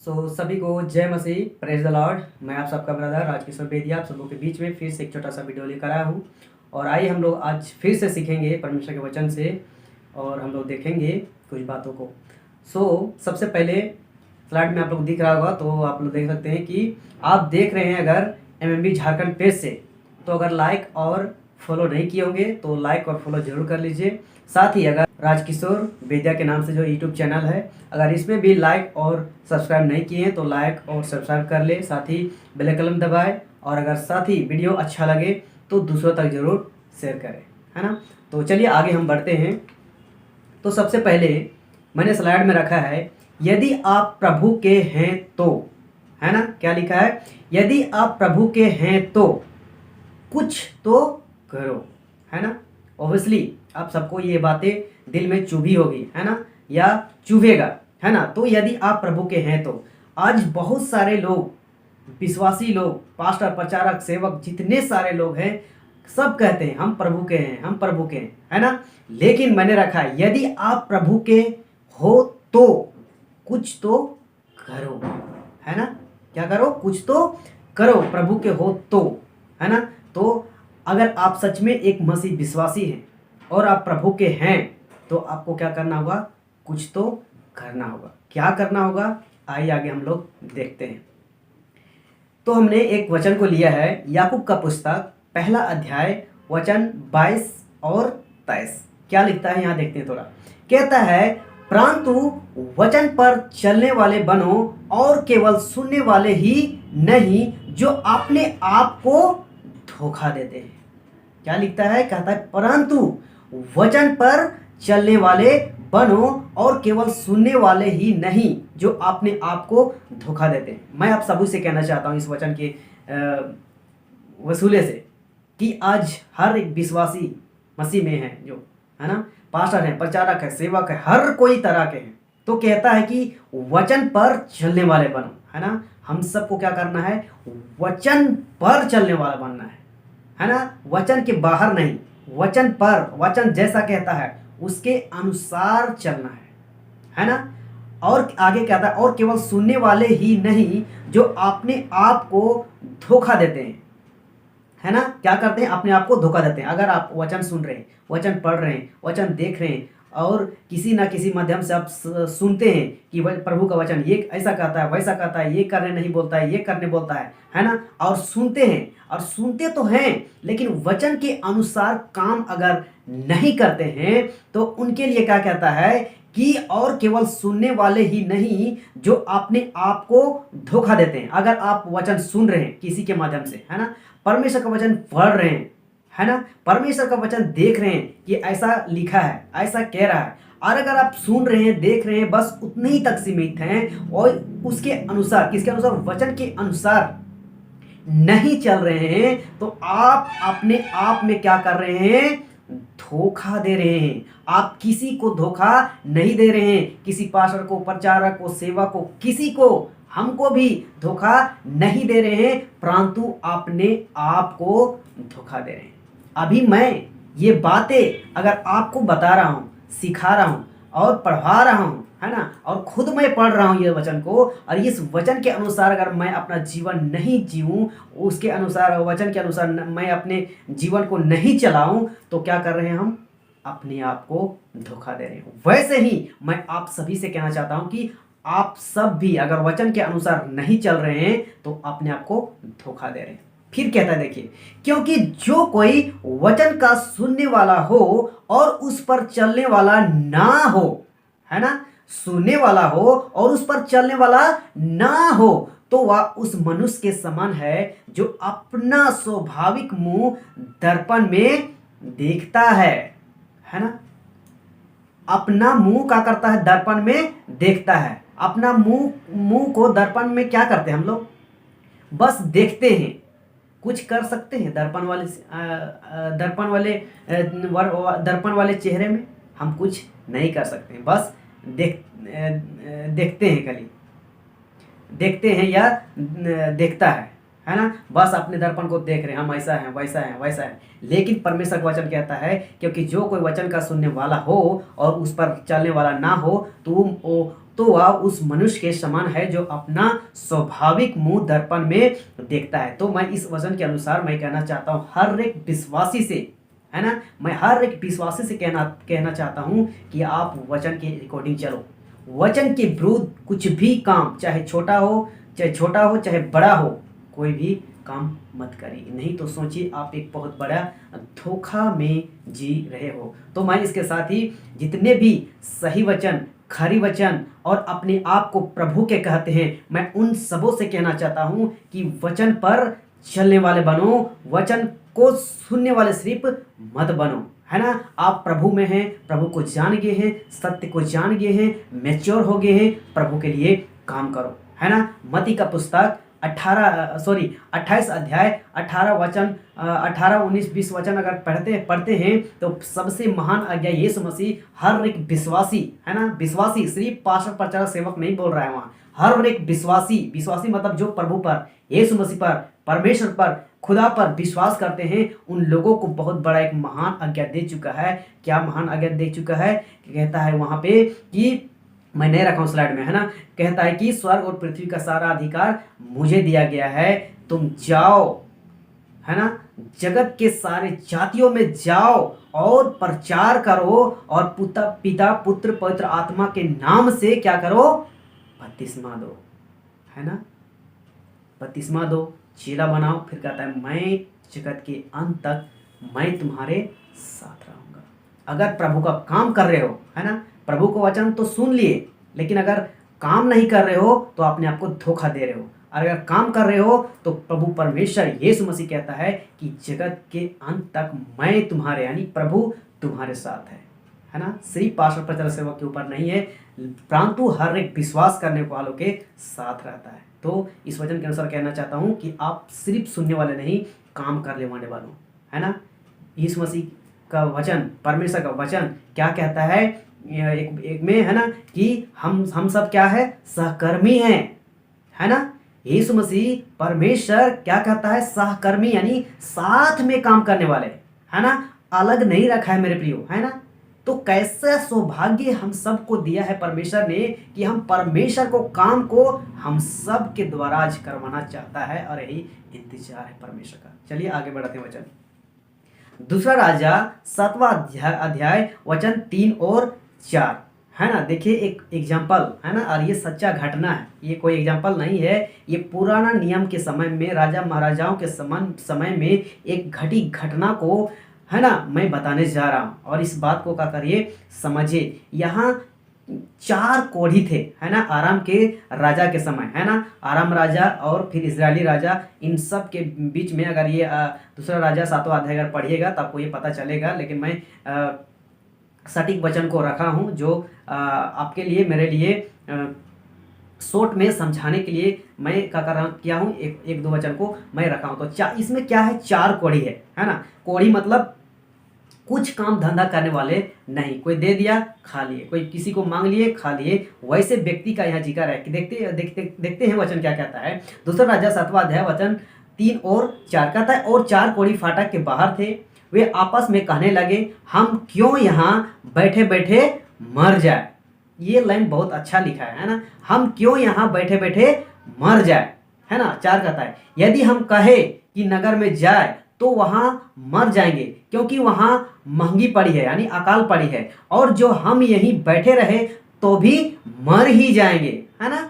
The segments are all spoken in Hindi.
सभी को जय मसीह, प्रेज द लॉर्ड। मैं आप सबका ब्रदर राजकिशोर बेदिया आप सबों के बीच में फिर से एक छोटा सा वीडियो लेकर आया हूँ। और आइए हम लोग आज फिर से सीखेंगे परमेश्वर के वचन से और हम लोग देखेंगे कुछ बातों को। सबसे पहले स्लाइड में आप लोग दिख रहा होगा, तो आप लोग देख सकते हैं कि आप देख रहे हैं अगर MMB झारखंड पेज से, तो अगर लाइक और फॉलो नहीं किए होंगे तो लाइक और फॉलो जरूर कर लीजिए। साथ ही अगर राजकिशोर बेदिया के नाम से जो यूट्यूब चैनल है, अगर इसमें भी लाइक और सब्सक्राइब नहीं किए हैं तो लाइक और सब्सक्राइब कर ले, साथ ही बेल आइकन दबाए, और अगर साथ ही वीडियो अच्छा लगे तो दूसरों तक जरूर शेयर करें, है ना। तो चलिए आगे हम बढ़ते हैं। तो सबसे पहले मैंने स्लाइड में रखा है, यदि आप प्रभु के हैं तो, है ना, क्या लिखा है, यदि आप प्रभु के हैं तो कुछ तो करो, है ना। ऑब्वियसली आप सबको ये बातें दिल में चुभी होगी, है ना, या चुभेगा, है ना। तो यदि आप प्रभु के हैं तो आज बहुत सारे लोग, विश्वासी लोग, पास्टर, प्रचारक, सेवक, जितने सारे लोग हैं, सब कहते हैं हम प्रभु के हैं, हम प्रभु के हैं, है ना। लेकिन मैंने रखा है, यदि आप प्रभु के हो तो कुछ तो करो, है ना। क्या करो? कुछ तो करो, प्रभु के हो तो, है ना। तो अगर आप सच में एक मसीह विश्वासी हैं और आप प्रभु के हैं तो आपको क्या करना होगा? कुछ तो करना होगा। क्या करना होगा? आइए आगे हम लोग देखते हैं। तो हमने एक वचन को लिया है, याकूब का पुस्तक पहला अध्याय वचन 22 और 23। क्या लिखता है यहाँ देखते हैं थोड़ा। कहता है, परंतु वचन पर चलने वाले बनो और केवल सुनने वाले ही नहीं जो अपने आप को धोखा देते हैं। क्या लिखता है? कहता है, परंतु वचन पर चलने वाले बनो और केवल सुनने वाले ही नहीं जो अपने आप को धोखा देते हैं। मैं आप सभी से कहना चाहता हूँ इस वचन के वसूले से कि आज हर एक विश्वासी मसीह में है, जो है ना, पास्टर है, प्रचारक है, सेवक है, हर कोई तरह के हैं, तो कहता है कि वचन पर चलने वाले बनो, है ना। हम सबको क्या करना है? वचन पर चलने वाला बनना है ना। वचन के बाहर नहीं, वचन पर, वचन जैसा कहता है उसके अनुसार चलना है ना। और आगे कहता है, और केवल सुनने वाले ही नहीं जो अपने आप को धोखा देते हैं, है ना। क्या करते हैं? अपने आप को धोखा देते हैं। अगर आप वचन सुन रहे हैं, वचन पढ़ रहे हैं, वचन देख रहे हैं और किसी ना किसी माध्यम से आप सुनते हैं कि प्रभु का वचन ये ऐसा कहता है, वैसा कहता है, ये करने नहीं बोलता है, ये करने बोलता है ना, और सुनते हैं, और सुनते तो हैं लेकिन वचन के अनुसार काम अगर नहीं करते हैं तो उनके लिए क्या कहता है कि और केवल सुनने वाले ही नहीं जो अपने आप को धोखा देते हैं। अगर आप वचन सुन रहे हैं किसी के माध्यम से, है ना, परमेश्वर का वचन पढ़ रहे हैं, है ना, परमेश्वर का वचन देख रहे हैं कि ऐसा लिखा है, ऐसा कह रहा है, और अगर आप सुन रहे हैं, देख रहे हैं, बस उतने ही तक सीमित हैं और उसके अनुसार, किसके अनुसार? वचन के अनुसार नहीं चल रहे हैं, तो आप अपने आप में क्या कर रहे हैं? धोखा दे रहे हैं। आप किसी को धोखा नहीं दे रहे हैं, किसी पास्टर को, प्रचारक को, सेवक को, किसी को, हमको भी धोखा नहीं दे रहे हैं, परंतु अपने आप को धोखा दे रहे हैं। अभी मैं ये बातें अगर आपको बता रहा हूँ, सिखा रहा हूँ और पढ़ा रहा हूँ, है ना, और खुद मैं पढ़ रहा हूँ ये वचन को, और इस वचन के अनुसार अगर मैं अपना जीवन नहीं जीऊँ, उसके अनुसार, वचन के अनुसार मैं अपने जीवन को नहीं चलाऊँ, तो क्या कर रहे हैं हम? अपने आप को धोखा दे रहे हैं। वैसे ही मैं आप सभी से कहना चाहता हूँ कि आप सब भी अगर वचन के अनुसार नहीं चल रहे हैं तो अपने आप को धोखा दे रहे हैं। फिर कहता है, देखिए, क्योंकि जो कोई वचन का सुनने वाला हो और उस पर चलने वाला ना हो, है ना, सुनने वाला हो और उस पर चलने वाला ना हो, तो वह उस मनुष्य के समान है जो अपना स्वाभाविक मुंह दर्पण में देखता है ना। अपना मुंह क्या करता है? दर्पण में देखता है। अपना मुंह को दर्पण में क्या करते हैं हम लोग? बस देखते हैं। कुछ कर सकते हैं दर्पण वाले चेहरे में? हम कुछ नहीं कर सकते हैं, बस देखते हैं, खाली देखते हैं या देखता है ना, बस अपने दर्पण को देख रहे हैं, हम ऐसा है, वैसा है, वैसा है। लेकिन परमेश्वर का वचन कहता है, क्योंकि जो कोई वचन का सुनने वाला हो और उस पर चलने वाला ना हो, तो तो वह उस मनुष्य के समान है जो अपना स्वाभाविक मुंह दर्पण में देखता है। तो मैं इस वचन के अनुसार मैं कहना चाहता हूँ हर एक विश्वासी से, है ना, मैं हर एक विश्वासी से कहना चाहता हूँ कि आप वचन के अकॉर्डिंग चलो। वचन के विरुद्ध कुछ भी काम, चाहे छोटा हो चाहे बड़ा हो, कोई भी काम मत करिए, नहीं तो सोचिए आप एक बहुत बड़ा धोखा में जी रहे हो। तो मैं इसके साथ ही जितने भी सही वचन, खरी वचन और अपने आप को प्रभु के कहते हैं, मैं उन सबों से कहना चाहता हूं कि वचन पर चलने वाले बनो, वचन को सुनने वाले सिर्फ मत बनो, है ना। आप प्रभु में हैं, प्रभु को जान गए हैं, सत्य को जान गए हैं, मैच्योर हो गए हैं, प्रभु के लिए काम करो, है ना। मत्ती का पुस्तक 28 अध्याय 18 वचन 18 19 20 वचन अगर पढ़ते हैं तो सबसे महान आज्ञा यीशु मसीह हर एक विश्वासी, है ना, विश्वासी, सिर्फ पास्टर प्रचारक सेवक नहीं बोल रहा है वहाँ, हर एक विश्वासी मतलब जो प्रभु पर, यीशु मसीह पर, परमेश्वर पर, खुदा पर विश्वास करते हैं, उन लोगों को बहुत बड़ा एक महान आज्ञा दे चुका है। क्या महान आज्ञा दे चुका है? कहता है वहाँ पे कि मैं नहीं रखा हूँ स्लाइड में, है ना, कहता है कि स्वर्ग और पृथ्वी का सारा अधिकार मुझे दिया गया है, तुम जाओ, है ना, जगत के सारे जातियों में जाओ और प्रचार करो और पिता पुत्र पवित्र आत्मा के नाम से क्या करो? बपतिस्मा दो, है ना, बपतिस्मा दो, चेला बनाओ। फिर कहता है मैं जगत के अंत तक मैं तुम्हारे साथ रहूँगा। अगर प्रभु का काम कर रहे हो, है ना, प्रभु को वचन तो सुन लिए, लेकिन अगर काम नहीं कर रहे हो तो अपने आप को धोखा दे रहे हो। और अगर काम कर रहे हो तो प्रभु परमेश्वर यीशु मसीह कहता है कि जगत के अंत तक मैं तुम्हारे, यानी प्रभु तुम्हारे साथ है ना। सिर्फ पास्टर प्रचारक सेवक के ऊपर नहीं है, परंतु हर एक विश्वास करने वालों के साथ रहता है। तो इस वचन के अनुसार कहना चाहता हूँ कि आप सिर्फ सुनने वाले नहीं, काम कर लेने वालों, है ना। यीशु मसीह का वचन, परमेश्वर का वचन क्या कहता है एक में, है ना, कि हम सब क्या है? सहकर्मी हैं, है ना। यीशु मसीह परमेश्वर क्या कहता है? सहकर्मी, यानी साथ में काम करने वाले, है ना, अलग नहीं रखा है मेरे प्रियो, है ना। तो कैसा सौभाग्य हम सबको दिया है परमेश्वर ने कि हम परमेश्वर को काम को हम सब के द्वारा आज करवाना चाहता है, और यही इंतजार है परमेश्वर का। चलिए आगे बढ़ते हैं वचन। दूसरा राजा 7वां अध्याय वचन 3 और 4, है ना। देखिए एक एग्जाम्पल, है ना, और ये सच्चा घटना है, ये कोई एग्जाम्पल नहीं है, ये पुराना नियम के समय में राजा महाराजाओं के समय में एक घटी घटना को, है ना, मैं बताने जा रहा हूँ। और इस बात को क्या करिए, समझिए। यहाँ 4 कोढ़ी थे, है ना, आराम के राजा के समय, है ना, आराम राजा और फिर इजरायली राजा, इन सब के बीच में अगर ये दूसरा राजा 7वां अध्याय अगर पढ़िएगा तो आपको ये पता चलेगा। लेकिन मैं सटीक वचन को रखा हूँ जो आपके लिए, मेरे लिए शॉर्ट में समझाने के लिए मैं किया हूँ, एक दो वचन को मैं रखा हूँ। तो इसमें क्या है? 4 कोढ़ी है ना। कोढ़ी मतलब कुछ काम धंधा करने वाले नहीं, कोई दे दिया खा लिए, कोई किसी को मांग लिए खा लिए, वैसे व्यक्ति का यहाँ जिक्र है कि देखते हैं वचन क्या कहता है। दूसरा राजा 7वां अध्याय वचन 3 और 4 कहता है, और 4 कोढ़ी फाटक के बाहर थे, वे आपस में कहने लगे, हम क्यों यहाँ बैठे बैठे मर जाए। ये लाइन बहुत अच्छा लिखा है ना, हम क्यों यहाँ बैठे बैठे मर जाए, है ना। 4 कहता है, यदि हम कहे कि नगर में जाए तो वहां मर जाएंगे, क्योंकि वहां महंगी पड़ी है, यानी अकाल पड़ी है, और जो हम यहीं बैठे रहे तो भी मर ही जाएंगे, है ना।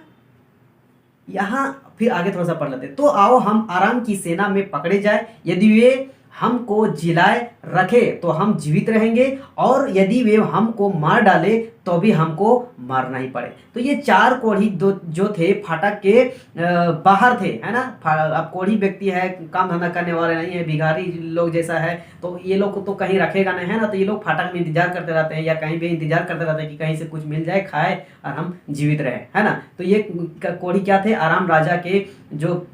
यहां फिर आगे थोड़ा सा पढ़ लेते। तो आओ हम आराम की सेना में पकड़े जाए, यदि वे हमको जिलाए रखे तो हम जीवित रहेंगे, और यदि वे हमको मार डाले तो भी हमको मारना ही पड़े। तो ये 4 कोढ़ी जो थे फाटक के बाहर थे, है ना। अब कोढ़ी व्यक्ति है, काम धंधा करने वाले नहीं है, भिखारी लोग जैसा है, तो ये लोग को तो कहीं रखेगा नहीं, है ना। तो ये लोग फाटक में इंतजार करते रहते हैं, या कहीं भी इंतजार करते रहते हैं कि कहीं से कुछ मिल जाए, खाए और हम जीवित रहे, है ना। तो ये कोढ़ी क्या थे? आराम राजा के जो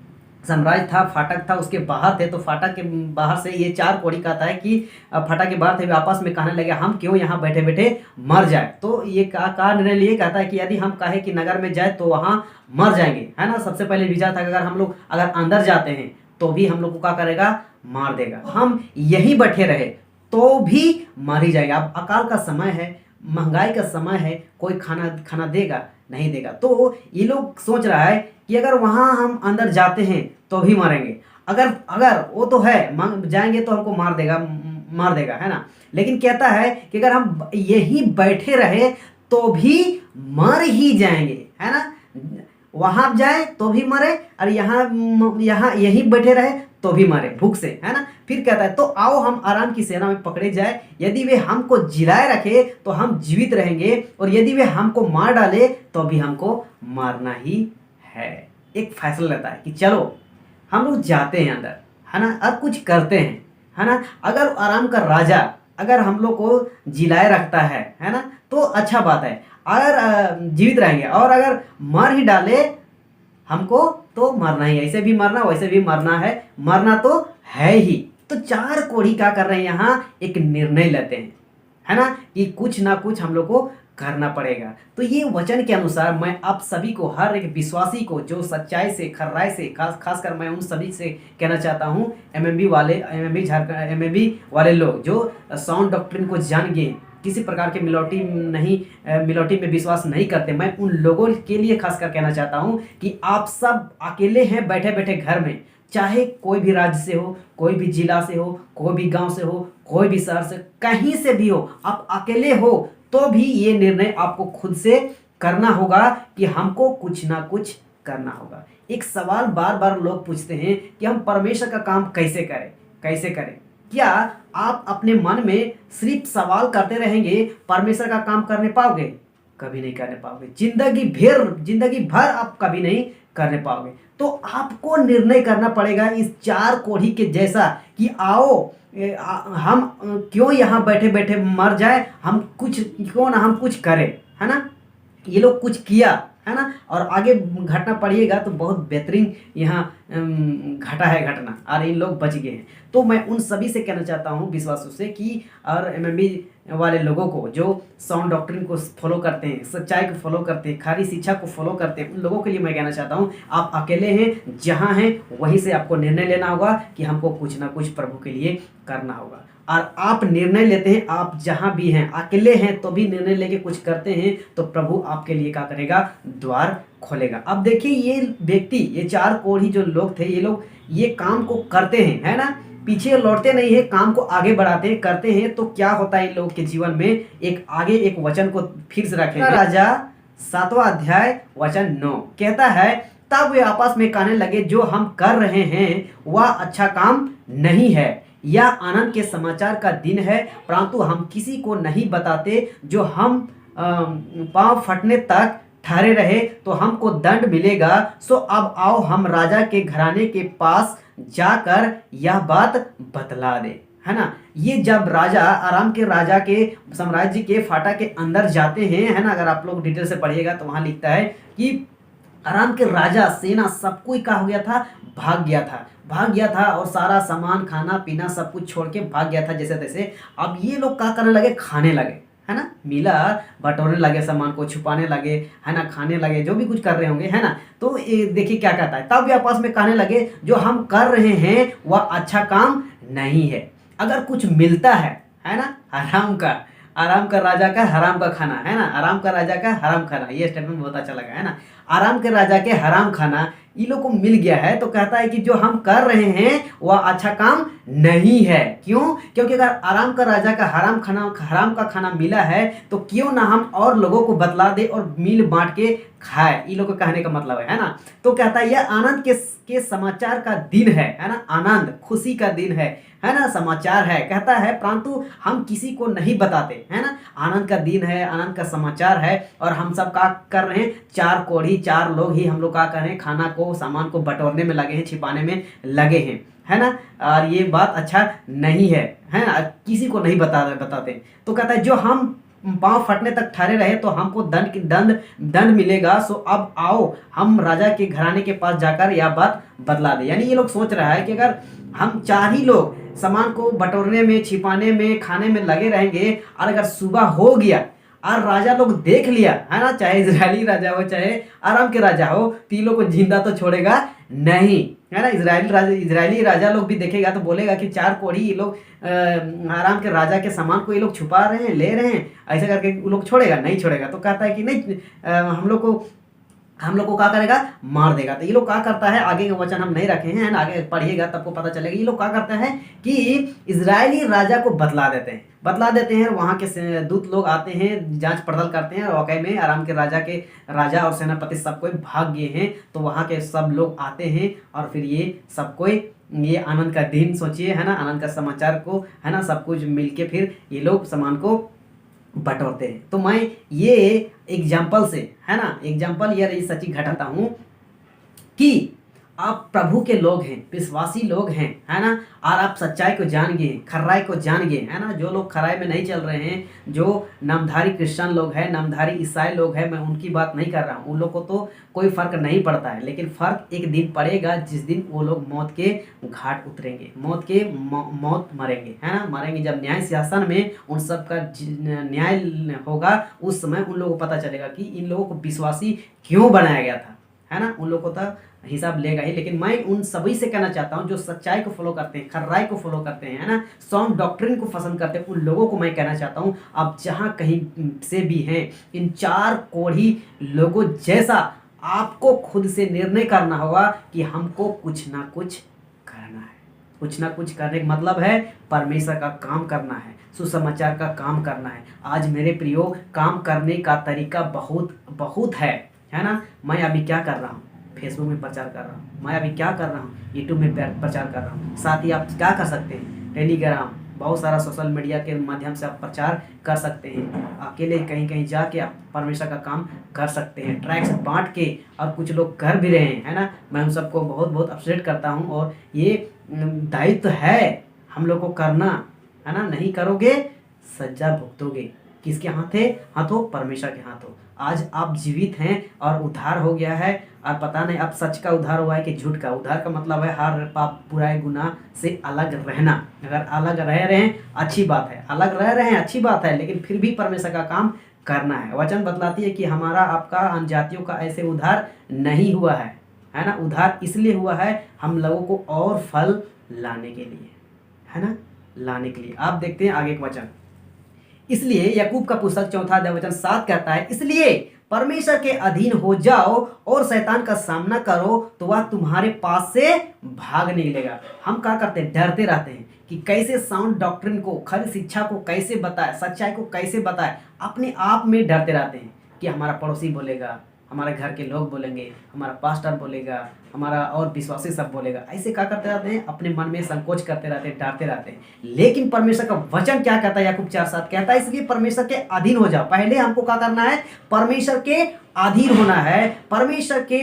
साम्राज्य था, फाटक था, उसके बाहर थे। तो फाटक के बाहर से ये 4 कोढ़ी कहता है कि फाटक के बाहर थे, वे आपस में कहने लगे, हम क्यों यहाँ बैठे बैठे मर जाए। तो ये का निर्णय लिए, कहता है कि यदि हम कहे कि नगर में जाए तो वहाँ मर जाएंगे, है ना। सबसे पहले विचार था कि अगर हम लोग अगर अंदर जाते हैं तो भी हम लोग को क्या करेगा? मार देगा। हम यहीं बैठे रहे तो भी मार ही जाएगा। अब अकाल का समय है, महंगाई का समय है, कोई खाना खाना देगा नहीं देगा। तो ये लोग सोच रहा है कि अगर वहाँ हम अंदर जाते हैं तो भी मरेंगे, अगर अगर वो तो है जाएंगे तो हमको मार देगा, है ना। लेकिन कहता है कि अगर हम यहीं बैठे रहे तो भी मर ही जाएंगे, है ना। वहां जाए तो भी मरे और यहाँ यहीं बैठे रहे तो भी मरे भूख से, है ना। फिर कहता है तो आओ हम आराम की सेना में पकड़े जाए, यदि वे हमको जिलाए रखे तो हम जीवित रहेंगे, और यदि वे हमको मार डाले तो भी हमको मारना ही है। एक फैसला लेता है कि चलो हम लोग जाते हैं अंदर, है ना, अब कुछ करते हैं, है ना। अगर आराम का राजा अगर हम लोग को जिलाए रखता है ना, तो अच्छा बात है, अगर जीवित रहेंगे, और अगर मार ही डाले हमको तो मरना ही, ऐसे भी मरना वैसे भी मरना है, मरना तो है ही। तो चार कोढ़ी क्या कर रहे हैं यहाँ, एक निर्णय लेते हैं, है ना, कि कुछ ना कुछ हम लोग को करना पड़ेगा। तो ये वचन के अनुसार मैं आप सभी को, हर एक विश्वासी को जो सच्चाई से खर्राई से, खासकर मैं उन सभी से कहना चाहता हूँ, एमएमबी वाले, एमएमबी झारखंड एमएमबी वाले लोग जो साउंड डॉक्ट्रिन को जान गए, किसी प्रकार के मिलोटी में विश्वास नहीं करते, मैं उन लोगों के लिए खासकर कहना चाहता हूँ कि आप सब अकेले हैं बैठे बैठे घर में, चाहे कोई भी राज्य से हो, कोई भी जिला से हो, कोई भी गांव से हो, कोई भी शहर से, कहीं से भी हो, आप अकेले हो तो भी ये निर्णय आपको खुद से करना होगा कि हमको कुछ ना कुछ करना होगा। एक सवाल बार बार लोग पूछते हैं कि हम परमेश्वर का काम कैसे करें। क्या आप अपने मन में सिर्फ सवाल करते रहेंगे, परमेश्वर का काम करने पाओगे? कभी नहीं करने पाओगे, जिंदगी भर आप कभी नहीं करने पाओगे। तो आपको निर्णय करना पड़ेगा इस चार कोढ़ी के जैसा कि आओ हम क्यों यहाँ बैठे बैठे मर जाए, क्यों ना हम कुछ करें, है ना। ये लोग कुछ किया, है ना, और आगे घटना पढ़िएगा तो बहुत बेहतरीन यहाँ घटा है घटना, और इन लोग बच गए हैं। तो मैं उन सभी से कहना चाहता हूँ विश्वासों से कि, और एमएमबी वाले लोगों को जो साउंड डॉक्ट्रिन को फॉलो करते हैं, सच्चाई को फॉलो करते हैं, खारी शिक्षा को फॉलो करते हैं, उन लोगों के लिए मैं कहना चाहता हूँ आप अकेले हैं, जहाँ हैं वहीं से आपको निर्णय लेना होगा कि हमको कुछ ना कुछ प्रभु के लिए करना होगा। और आप निर्णय लेते हैं, आप जहाँ भी हैं, अकेले हैं तो भी निर्णय लेके कुछ करते हैं, तो प्रभु आपके लिए क्या करेगा, द्वार खोलेगा। अब देखिए ये व्यक्ति, ये चार कोढ़ी जो लोग थे, ये लोग ये काम को करते हैं, है ना, पीछे लौटते नहीं है, काम को आगे बढ़ाते हैं, करते हैं। तो क्या होता है इन लोगों के जीवन में, एक वचन को फिर से रखें, राजा 7वां अध्याय वचन 9 कहता है, तब वे आपस में कहने लगे, जो हम कर रहे हैं वह अच्छा काम नहीं है, यह आनंद के समाचार का दिन है, परंतु हम किसी को नहीं बताते, जो हम पांव फटने तक ठहरे रहे तो हमको दंड मिलेगा। सो अब आओ हम राजा के घराने के पास जाकर यह बात बतला दे, है ना। ये जब राजा, आराम के राजा के साम्राज्य के फाटक के अंदर जाते हैं, है ना, अगर आप लोग डिटेल से पढ़िएगा तो वहां लिखता है कि आराम के राजा, सेना, सब कोई क्या हो गया था, भाग गया था और सारा सामान, खाना पीना सब कुछ छोड़ के भाग गया था जैसे तैसे। अब ये लोग क्या करने लगे, खाने लगे, है ना, मिला बटोरने लगे, सामान को छुपाने लगे, है ना, खाने लगे, जो भी कुछ कर रहे होंगे, है ना। तो देखिए क्या कहता है, तब वे आपस में कहने लगे, जो हम कर रहे हैं वह अच्छा काम नहीं है। अगर कुछ मिलता है ना, आराम का राजा का हराम का खाना, है ना, आराम का राजा का हराम खाना, ये स्टेटमेंट बहुत अच्छा लगा, है ना। आराम के राजा के हराम खाना इन लोग को मिल गया है, तो कहता है कि जो हम कर रहे हैं वह अच्छा काम नहीं है। क्यों? क्योंकि अगर आराम का राजा का हराम का खाना मिला है तो क्यों ना हम और लोगों को बतला दे और मिल बांट के खाए। इन लोगों को कहने का मतलब है ना। तो कहता है यह आनंद के समाचार का दिन है ना, आनंद खुशी का दिन है ना, समाचार है। कहता है परंतु हम किसी को नहीं बताते, है ना, आनंद का दिन है, आनंद का समाचार है, और हम सब क्या कर रहे हैं, चार कोढ़ी, चार लोग ही हम लोग क्या कर रहे हैं, खाना को, सामान को बटोरने में लगे हैं, छिपाने में लगे हैं, है ना। और ये बात अच्छा नहीं है ना, किसी को नहीं बताते। तो कहता है जो हम पांव फटने तक ठहरे रहे तो हमको दंड मिलेगा। सो अब आओ हम राजा के घराने के पास जाकर यह बात बतला दे। यानी ये लोग सोच रहा है कि अगर हम चार ही लोग सामान को बटोरने में, छिपाने में, खाने में लगे रहेंगे, और अगर सुबह हो गया और राजा लोग देख लिया है ना, चाहे इजरायली राजा हो चाहे आराम के राजा हो, तो ये लोग को जिंदा तो छोड़ेगा नहीं, है ना। इजरायली राजा लोग भी देखेगा तो बोलेगा कि चार कोढ़ी ये लोग आराम के राजा के सामान को ये लोग छुपा रहे हैं, ले रहे हैं, ऐसे करके वो लोग छोड़ेगा नहीं छोड़ेगा। तो कहता है कि नहीं, हम लोग को क्या करेगा, मार देगा। तो ये लोग क्या करता है, आगे के वचन हम नहीं रखे हैं ना, आगे पढ़िएगा तब को पता चलेगा। ये लोग क्या करते हैं कि इजरायली राजा को बतला देते हैं। वहाँ के दूत लोग आते हैं, जांच पड़ताल करते हैं, और वाकई में आराम के राजा और सेनापति सब कोई भाग गए हैं। तो वहाँ के सब लोग आते हैं और फिर ये सब कोई, ये आनंद का दिन सोचिए, है ना, आनंद का समाचार को, है ना, सब कुछ मिलके फिर ये लोग सामान को बटोरते हैं। तो मैं ये एग्जाम्पल से, है ना, एग्जाम्पल ये सच्ची घटाता हूँ कि आप प्रभु के लोग हैं, विश्वासी लोग हैं, है ना, और आप सच्चाई को जान गए, खराई को जान गए, है ना। जो लोग खराई में नहीं चल रहे हैं, जो नामधारी क्रिश्चियन लोग हैं, नामधारी ईसाई लोग हैं, मैं उनकी बात नहीं कर रहा हूँ, उन लोग को तो कोई फर्क नहीं पड़ता है। लेकिन फर्क एक दिन पड़ेगा जिस दिन वो लोग मौत के घाट उतरेंगे, मौत मरेंगे, है ना, मरेंगे। जब न्याय सिंहासन में उन सब का न्याय होगा, उस समय उन लोगों को पता चलेगा कि इन लोगों को विश्वासी क्यों बनाया गया था, है ना। उन लोगों को तो हिसाब लेगा ही। लेकिन मैं उन सभी से कहना चाहता हूं जो सच्चाई को फॉलो करते हैं, खर्राई को फॉलो करते हैं, है ना, साउंड डॉक्ट्रिन को पसंद करते हैं, उन लोगों को मैं कहना चाहता हूं, आप जहां कहीं से भी हैं, इन चार कोढ़ी लोगों जैसा आपको खुद से निर्णय करना होगा कि हमको कुछ ना कुछ करना है। कुछ ना कुछ करने का मतलब है परमेश्वर का काम करना है, सुसमाचार का काम करना है। आज मेरे प्रियो, काम करने का तरीका बहुत बहुत है ना। मैं अभी क्या कर रहा हूँ, फेसबुक में प्रचार कर रहा हूँ। मैं अभी क्या कर रहा हूँ, यूट्यूब में प्रचार कर रहा हूँ। साथ ही आप क्या कर सकते हैं, टेलीग्राम, बहुत सारा सोशल मीडिया के माध्यम से आप प्रचार कर सकते हैं। अकेले कहीं कहीं जाके आप परमेश्वर का काम कर सकते हैं, ट्रैक्स बांट के, और कुछ लोग कर भी रहे हैं, है ना। मैं उन सबको बहुत बहुत अप्रिशिएट करता हूँ, और ये दायित्व है हम लोग को करना, है ना। नहीं करोगे सजा भुगतोगे। किसके हाथ है, हाथों, परमेश्वर के हाथों। आज आप जीवित हैं और उद्धार हो गया है, और पता नहीं अब सच का उद्धार हुआ है कि झूठ का। उद्धार का मतलब है हर पाप बुराई गुनाह से अलग रहना। अगर अलग रह रहे हैं अच्छी बात है, अलग रह रहे हैं अच्छी बात है, लेकिन फिर भी परमेश्वर का काम करना है। वचन बतलाती है कि हमारा आपका अन्यजातियों का ऐसे उद्धार नहीं हुआ है ना। उद्धार इसलिए हुआ है हम लोगों को और फल लाने के लिए, है ना, लाने के लिए। आप देखते हैं आगे का वचन। इसलिए याकूब का पुस्तक 4:7 कहता है, इसलिए परमेश्वर के अधीन हो जाओ और शैतान का सामना करो तो वह तुम्हारे पास से भाग निकलेगा। हम क्या करते हैं, डरते रहते हैं कि कैसे साउंड डॉक्ट्रिन को, खरी शिक्षा को कैसे बताए, सच्चाई को कैसे बताए। अपने आप में डरते रहते हैं कि हमारा पड़ोसी बोलेगा, हमारे घर के लोग बोलेंगे, हमारा पास्टर बोलेगा, हमारा और विश्वासी सब बोलेगा। ऐसे क्या करते रहते हैं, अपने मन में संकोच करते रहते हैं, डरते रहते हैं। लेकिन परमेश्वर का वचन क्या कहता है, याकूब 4:7 कहता है, इसलिए परमेश्वर के अधीन हो जाओ। पहले हमको क्या करना है, परमेश्वर के अधीन होना है, परमेश्वर के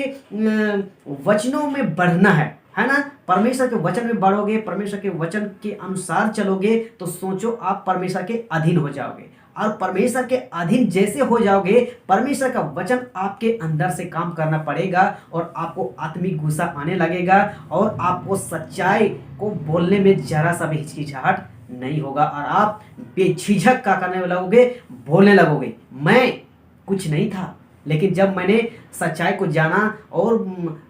वचनों में बढ़ना है ना। परमेश्वर के वचन में बढ़ोगे, परमेश्वर के वचन के अनुसार चलोगे, तो सोचो आप परमेश्वर के अधीन हो जाओगे। और परमेश्वर के अधीन जैसे हो जाओगे, परमेश्वर का वचन आपके अंदर से काम करना पड़ेगा, और आपको आत्मिक गुस्सा आने लगेगा, और आपको सच्चाई को बोलने में जरा सा भी हिचकिचाहट नहीं होगा, और आप बेझिझक का करने लगोगे, बोलने लगोगे। मैं कुछ नहीं था, लेकिन जब मैंने सच्चाई को जाना और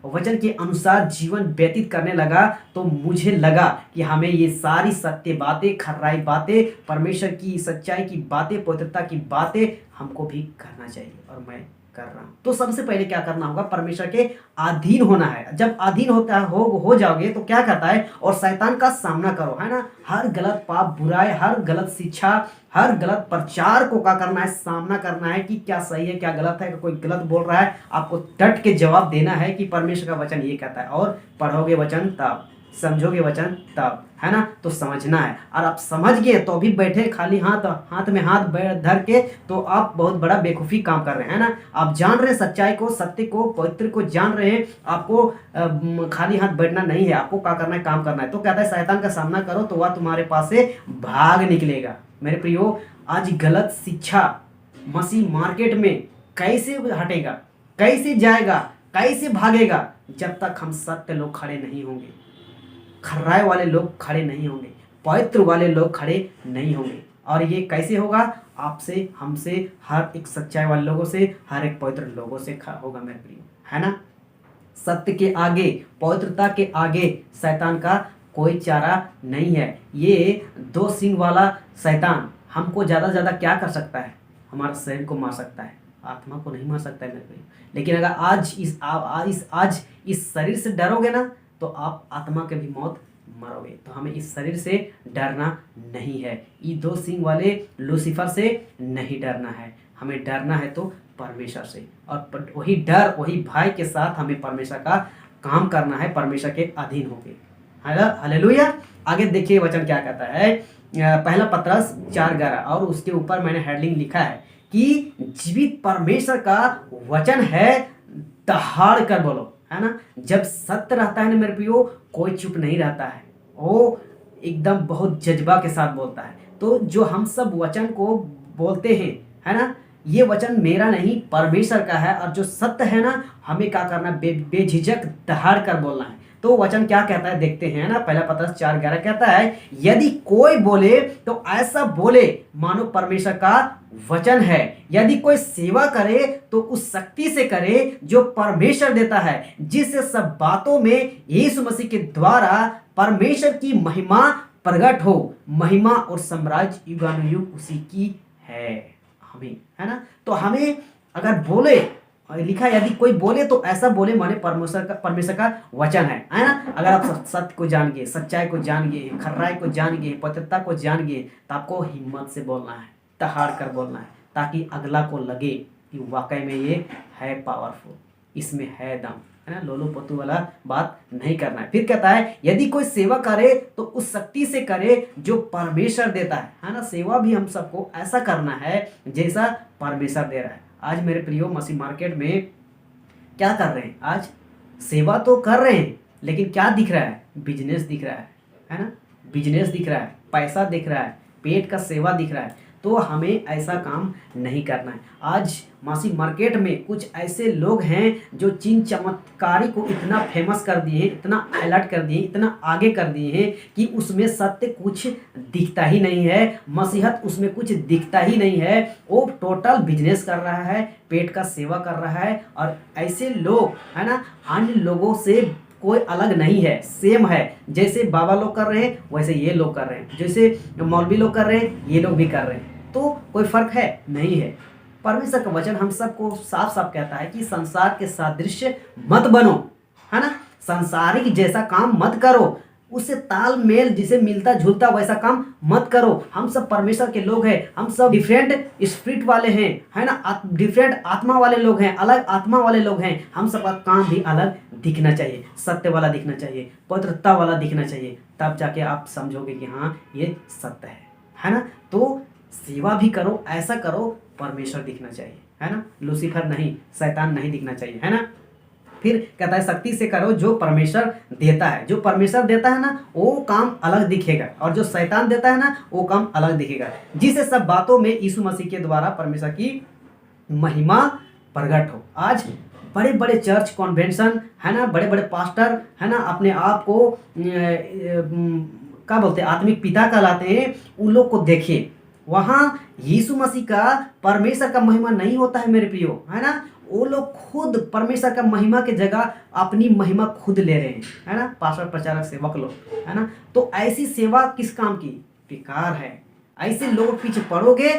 वचन के अनुसार जीवन व्यतीत करने लगा, तो मुझे लगा कि हमें ये सारी सत्य बातें, खर्राई बातें, परमेश्वर की सच्चाई की बातें, पवित्रता की बातें हमको भी करना चाहिए, और मैं कर रहा हूँ। तो सबसे पहले क्या करना होगा, परमेश्वर के अधीन होना है। जब अधीन हो जाओगे तो क्या कहता है, और शैतान का सामना करो, है ना। हर गलत पाप, बुराई, हर गलत शिक्षा, हर गलत प्रचार को क्या करना है, सामना करना है कि क्या सही है क्या गलत है। कोई गलत बोल रहा है, आपको डट के जवाब देना है कि परमेश्वर का वचन ये कहता है, और पढ़ोगे वचन तब, समझोगे वचन तब, है ना। तो समझना है, और आप समझ गए तो अभी बैठे खाली हाथ में हाथ धर के, तो आप बहुत बड़ा बेवकूफ़ी काम कर रहे हैं ना। आप जान रहे हैं सच्चाई को, सत्य को, पवित्र को जान रहे हैं, आपको खाली हाथ बैठना नहीं है, आपको क्या करना है, काम करना है। तो कहता है शैतान का सामना करो तो वह तुम्हारे पास से भाग निकलेगा। मेरे प्रियो, आज गलत शिक्षा मसीह मार्केट में कैसे हटेगा, कैसे जाएगा, कैसे भागेगा, जब तक हम सत्य लोग खड़े नहीं होंगे, खर्राए वाले लोग खड़े नहीं होंगे, पवित्र वाले लोग खड़े नहीं होंगे। और ये कैसे होगा? आपसे, हमसे, हर एक सच्चाई वाले लोगों से, हर एक पवित्र लोगों से होगा मेरे प्रियो, है ना। सत्य के आगे, पवित्रता के आगे शैतान का कोई चारा नहीं है। ये दो सिंग वाला शैतान हमको ज़्यादा से ज़्यादा क्या कर सकता है? हमारे शरीर को मार सकता है, आत्मा को नहीं मार सकता है मेरे भाई। लेकिन अगर आज इस शरीर से डरोगे ना, तो आप आत्मा के भी मौत मरोगे। तो हमें इस शरीर से डरना नहीं है, ये दो सिंग वाले लूसीफर से नहीं डरना है। हमें डरना है तो परमेश्वर से, और वही डर, वही भय के साथ हमें परमेश्वर का काम करना है, परमेश्वर के अधीन होके। हालेलुया। आगे देखिए वचन क्या कहता है, पहला पतरस 4:11, और उसके ऊपर मैंने हेडलिंग लिखा है कि जीवित परमेश्वर का वचन है, दहाड़ कर बोलो, है ना। जब सत्य रहता है ना मेरे प्रियो, कोई चुप नहीं रहता है, वो एकदम बहुत जज्बा के साथ बोलता है। तो जो हम सब वचन को बोलते हैं, है ना, ये वचन मेरा नहीं परमेश्वर का है, और जो सत्य है ना, हमें क्या करना, बेझिझक दहाड़ कर बोलना है। तो वचन क्या कहता है देखते हैं ना, पहला पतरस 4:11 कहता है, यदि कोई बोले तो ऐसा बोले मानो परमेश्वर का वचन है, यदि कोई सेवा करे तो उस शक्ति से करे जो परमेश्वर देता है, जिससे सब बातों में यीशु मसीह के द्वारा परमेश्वर की महिमा प्रकट हो। महिमा और साम्राज्य युगानुयुग उसी की है, हमें, है ना। तो हमें अगर बोले, लिखा यदि कोई बोले तो ऐसा बोले माने परमेश्वर का वचन है ना। अगर आप सत्य को जान गए, सच्चाई को जान गए, खर्राई को जान गए, पवित्रता को जान गए, तो आपको हिम्मत से बोलना है, दहाड़ कर बोलना है, ताकि अगला को लगे कि वाकई में ये है पावरफुल, इसमें है दम, है ना। लोलो पोतू वाला बात नहीं करना है। फिर कहता है यदि कोई सेवा करे तो उस शक्ति से करे जो परमेश्वर देता है ना। सेवा भी हम सबको ऐसा करना है जैसा परमेश्वर दे रहा है। आज मेरे प्रियो मसीह मार्केट में क्या कर रहे हैं? आज सेवा तो कर रहे हैं, लेकिन क्या दिख रहा है? बिजनेस दिख रहा है ना। बिजनेस दिख रहा है, पैसा दिख रहा है, पेट का सेवा दिख रहा है। तो हमें ऐसा काम नहीं करना है। आज मासी मार्केट में कुछ ऐसे लोग हैं जो चीन चमत्कारी को इतना फेमस कर दिए हैं, इतना हाईलाइट कर दिए, इतना आगे कर दिए हैं कि उसमें सत्य कुछ दिखता ही नहीं है, मसीहत उसमें कुछ दिखता ही नहीं है। वो टोटल बिजनेस कर रहा है, पेट का सेवा कर रहा है। और ऐसे लोग, है ना, अन्य लोगों से कोई अलग नहीं है, सेम है। जैसे बाबा लोग कर रहे हैं वैसे ये लोग कर रहे हैं, जैसे मौलवी लोग कर रहे हैं ये लोग भी कर रहे हैं। तो कोई फर्क है? नहीं है। परमेश्वर का वचन हम सबको साफ साफ कहता है कि संसार के सादृश्य मत बनो, है ना। संसारिक जैसा काम मत करो, उससे तालमेल जिसे मिलता जुलता वैसा काम मत करो। हम सब परमेश्वर के लोग हैं, हम सब डिफरेंट स्पिरिट वाले हैं, है ना, डिफरेंट आत्मा वाले लोग हैं, अलग आत्मा वाले लोग हैं। हम सब का काम भी अलग दिखना चाहिए, सत्य वाला दिखना चाहिए, पवित्रता वाला दिखना चाहिए। तब जाके आप समझोगे कि हाँ ये सत्य है ना। तो सेवा भी करो, ऐसा करो परमेश्वर दिखना चाहिए, है ना। लूसीफर नहीं, शैतान नहीं दिखना चाहिए, है ना। फिर कहता है शक्ति से करो जो परमेश्वर देता है। जो परमेश्वर देता है ना वो काम अलग दिखेगा, और जो शैतान देता है ना वो काम अलग दिखेगा, जिससे सब बातों में यीशु मसीह के द्वारा परमेश्वर की महिमा प्रकट हो। आज बड़े बड़े चर्च कॉन्वेंशन, है ना, बड़े बड़े पास्टर, है ना, अपने आप को क्या बोलते हैं, आत्मिक पिता कहलाते हैं। उन लोग को देखिए, वहाँ यीशु मसीह का, परमेश्वर का महिमा नहीं होता है मेरे प्रियो, है ना। वो लोग खुद परमेश्वर का महिमा के जगह अपनी महिमा खुद ले रहे हैं, है ना, पास्टर प्रचारक सेवक लोग, है ना। तो ऐसी सेवा किस काम की? बेकार है। ऐसे लोग पीछे पड़ोगे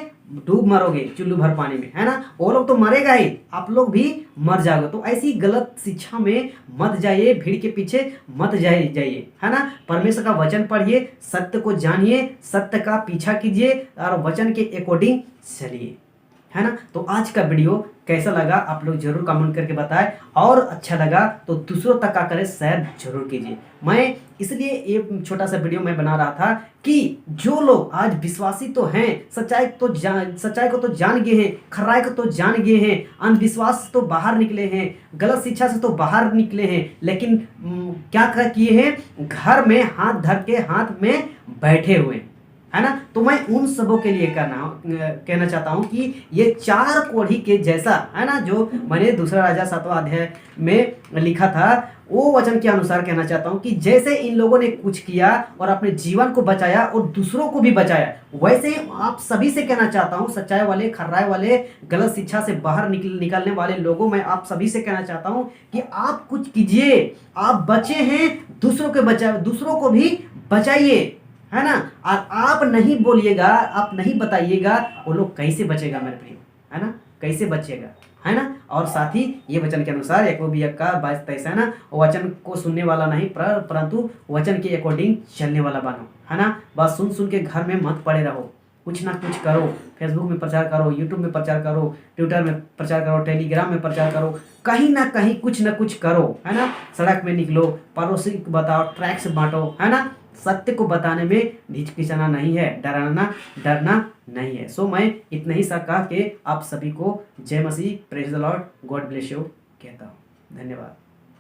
डूब मरोगे चुल्लू भर पानी में, है ना। वो लोग तो मरेगा ही, आप लोग भी मर जाओगे। तो ऐसी गलत शिक्षा में मत जाइए, भीड़ के पीछे मत जाइए, है ना। परमेश्वर का वचन पढ़िए, सत्य को जानिए, सत्य का पीछा कीजिए और वचन के अकॉर्डिंग चलिए, है ना। तो आज का वीडियो कैसा लगा आप लोग जरूर कमेंट करके बताएं, और अच्छा लगा तो दूसरों तक का करें शेयर जरूर कीजिए। मैं इसलिए ये छोटा सा वीडियो मैं बना रहा था कि जो लोग आज विश्वासी तो हैं, सच्चाई को तो जान गए हैं, खराई को तो जान गए हैं, अंधविश्वास से तो बाहर निकले हैं, गलत शिक्षा से तो बाहर निकले हैं, लेकिन क्या किए हैं? घर में हाथ धर के हाथ में बैठे हुए, है ना। तो मैं उन सबों के लिए कहना चाहता हूँ कि ये 4 कोढ़ी के जैसा, है ना, जो मैंने दूसरा राजा 7वां अध्याय में लिखा था, वो वचन के अनुसार कहना चाहता हूं कि जैसे इन लोगों ने कुछ किया और अपने जीवन को बचाया और दूसरों को भी बचाया, वैसे ही आप सभी से कहना चाहता हूं, सच्चाई वाले, खर्राए वाले, गलत शिक्षा से बाहर निकलने वाले लोगों, मैं आप सभी से कहना चाहता हूं कि आप कुछ कीजिए। आप बचे हैं, दूसरों के बचा, दूसरों को भी बचाइए, है ना। और आप नहीं बोलिएगा, आप नहीं बताइएगा, वो लोग कैसे बचेगा मेरे प्रिय, है ना, कैसे बचेगा, है ना। और साथ ही ये वचन के अनुसार याकूब 1:22-23 है ना, वचन को सुनने वाला नहीं परंतु वचन के अकॉर्डिंग चलने वाला बनो, है ना। बस सुन सुन के घर में मत पड़े रहो, कुछ ना कुछ करो। फेसबुक में प्रचार करो, यूट्यूब में प्रचार करो, ट्विटर में प्रचार करो, टेलीग्राम में प्रचार करो, कहीं ना कहीं कुछ ना कुछ करो, है ना। सड़क में निकलो, पड़ोसी को बताओ, ट्रैक्स बांटो, है ना। सत्य को बताने में हिचकिचाना नहीं है, डरना नहीं है। सो मैं इतना ही सा कह के आप सभी को जय मसीह, praise the Lord, God bless you कहता हूँ। धन्यवाद।